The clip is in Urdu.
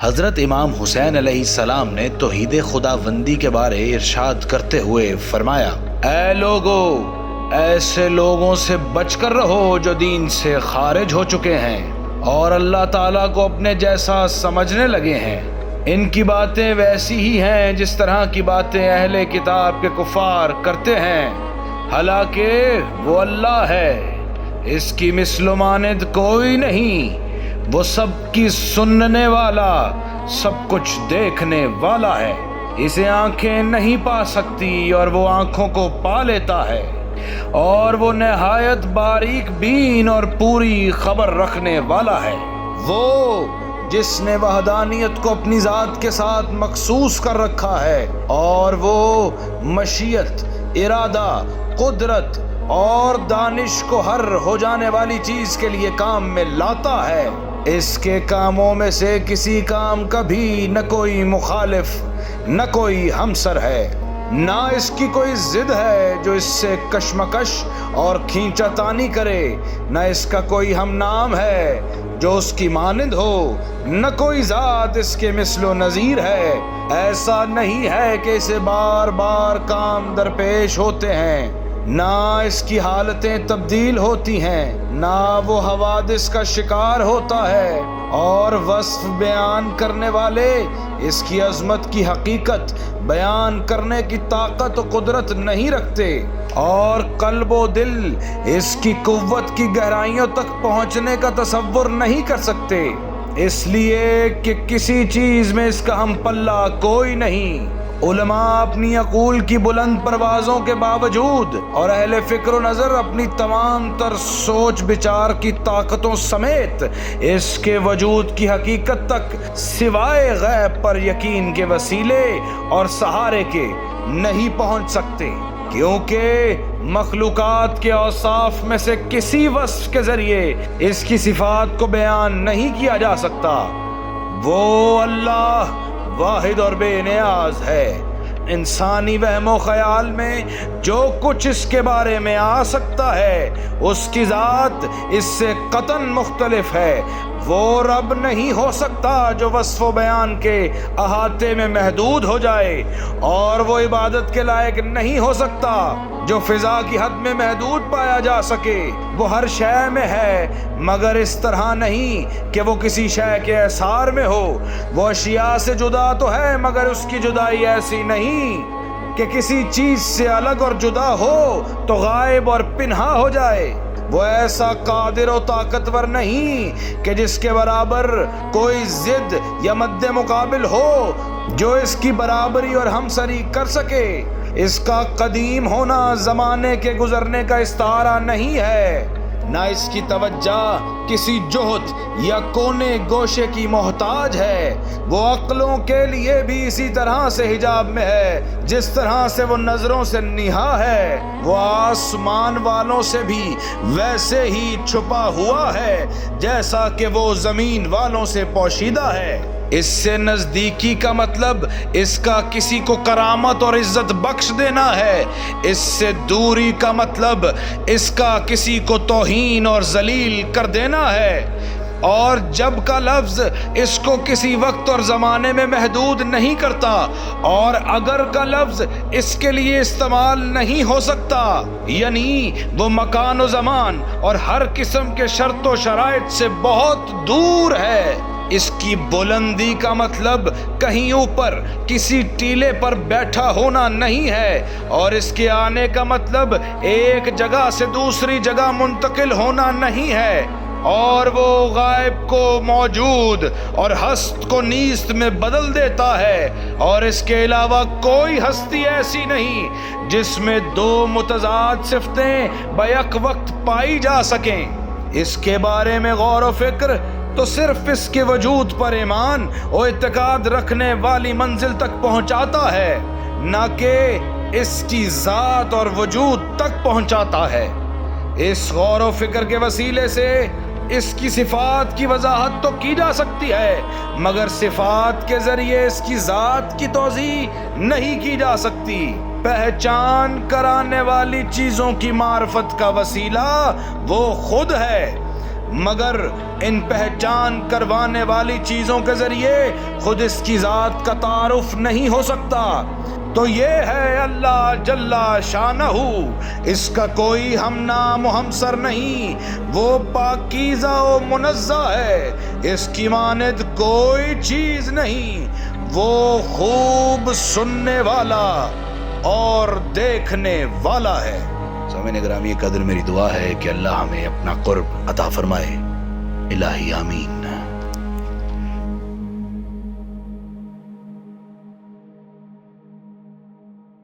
حضرت امام حسین علیہ السلام نے توحید خداوندی کے بارے ارشاد کرتے ہوئے فرمایا، اے لوگو، ایسے لوگوں سے بچ کر رہو جو دین سے خارج ہو چکے ہیں اور اللہ تعالیٰ کو اپنے جیسا سمجھنے لگے ہیں۔ ان کی باتیں ویسی ہی ہیں جس طرح کی باتیں اہل کتاب کے کفار کرتے ہیں، حالانکہ وہ اللہ ہے، اس کی مثل و مانند کوئی نہیں، وہ سب کی سننے والا، سب کچھ دیکھنے والا ہے۔ اسے آنکھیں نہیں پا سکتی اور وہ آنکھوں کو پا لیتا ہے، اور وہ نہایت باریک بین اور پوری خبر رکھنے والا ہے۔ وہ جس نے وحدانیت کو اپنی ذات کے ساتھ مخصوص کر رکھا ہے، اور وہ مشیت، ارادہ، قدرت اور دانش کو ہر ہو جانے والی چیز کے لیے کام میں لاتا ہے۔ اس کے کاموں میں سے کسی کام کا بھی نہ کوئی مخالف نہ کوئی ہمسر ہے، نہ اس کی کوئی ضد ہے جو اس سے کشمکش اور کھینچا تانی کرے، نہ اس کا کوئی ہم نام ہے جو اس کی مانند ہو، نہ کوئی ذات اس کے مثل و نظیر ہے۔ ایسا نہیں ہے کہ اسے بار بار کام درپیش ہوتے ہیں، نہ اس کی حالتیں تبدیل ہوتی ہیں، نہ وہ حوادث کا شکار ہوتا ہے، اور وصف بیان کرنے والے اس کی عظمت کی حقیقت بیان کرنے کی طاقت و قدرت نہیں رکھتے، اور قلب و دل اس کی قوت کی گہرائیوں تک پہنچنے کا تصور نہیں کر سکتے، اس لیے کہ کسی چیز میں اس کا ہم پلہ کوئی نہیں۔ علماء اپنی عقول کی بلند پروازوں کے باوجود اور اہل فکر و نظر اپنی تمام تر سوچ بچار کی طاقتوں سمیت اس کے وجود کی حقیقت تک سوائے غیب پر یقین کے وسیلے اور سہارے کے نہیں پہنچ سکتے، کیونکہ مخلوقات کے اوصاف میں سے کسی وصف کے ذریعے اس کی صفات کو بیان نہیں کیا جا سکتا۔ وہ اللہ واحد اور بے نیاز ہے۔ انسانی وہم و خیال میں جو کچھ اس کے بارے میں آ سکتا ہے، اس کی ذات اس سے قطعاً مختلف ہے۔ وہ رب نہیں ہو سکتا جو وصف و بیان کے احاطے میں محدود ہو جائے، اور وہ عبادت کے لائق نہیں ہو سکتا جو فضا کی حد میں محدود پایا جا سکے۔ وہ ہر شے میں ہے، مگر اس طرح نہیں کہ وہ کسی شے کے احصار میں ہو۔ وہ اشیاء سے جدا تو ہے، مگر اس کی جدائی ایسی نہیں کہ کسی چیز سے الگ اور جدا ہو تو غائب اور پنہا ہو جائے۔ وہ ایسا قادر و طاقتور نہیں کہ جس کے برابر کوئی ضد یا مد مقابل ہو جو اس کی برابری اور ہمسری کر سکے۔ اس کا قدیم ہونا زمانے کے گزرنے کا استعارہ نہیں ہے، نہ اس کی توجہ کسی جہد یا کونے گوشے کی محتاج ہے۔ وہ عقلوں کے لیے بھی اسی طرح سے حجاب میں ہے جس طرح سے وہ نظروں سے نہا ہے۔ وہ آسمان والوں سے بھی ویسے ہی چھپا ہوا ہے جیسا کہ وہ زمین والوں سے پوشیدہ ہے۔ اس سے نزدیکی کا مطلب اس کا کسی کو کرامت اور عزت بخش دینا ہے، اس سے دوری کا مطلب اس کا کسی کو توہین اور ذلیل کر دینا ہے۔ اور جب کا لفظ اس کو کسی وقت اور زمانے میں محدود نہیں کرتا، اور اگر کا لفظ اس کے لیے استعمال نہیں ہو سکتا، یعنی وہ مکان و زمان اور ہر قسم کے شرط و شرائط سے بہت دور ہے۔ اس کی بلندی کا مطلب کہیں اوپر کسی ٹیلے پر بیٹھا ہونا نہیں ہے، اور اس کے آنے کا مطلب ایک جگہ سے دوسری جگہ منتقل ہونا نہیں ہے، اور وہ غائب کو موجود اور ہست کو نیست میں بدل دیتا ہے، اور اس کے علاوہ کوئی ہستی ایسی نہیں جس میں دو متضاد صفتیں بیک وقت پائی جا سکیں۔ اس کے بارے میں غور و فکر تو صرف اس کے وجود پر ایمان و اعتقاد رکھنے والی منزل تک پہنچاتا ہے، نہ کہ اس کی ذات اور وجود تک پہنچاتا ہے۔ اس غور و فکر کے وسیلے سے اس کی صفات کی وضاحت تو کی جا سکتی ہے، مگر صفات کے ذریعے اس کی ذات کی توضیح نہیں کی جا سکتی۔ پہچان کرانے والی چیزوں کی معرفت کا وسیلہ وہ خود ہے۔ مگر ان پہچان کروانے والی چیزوں کے ذریعے خود اس کی ذات کا تعارف نہیں ہو سکتا۔ تو یہ ہے اللہ جل شانہ، اس کا کوئی ہم نام و ہمسر نہیں، وہ پاکیزہ و منزہ ہے، اس کی مانند کوئی چیز نہیں، وہ خوب سننے والا اور دیکھنے والا ہے۔ سامعین گرامی قدر، میری دعا ہے کہ اللہ ہمیں اپنا قرب عطا فرمائے۔ الہی آمین۔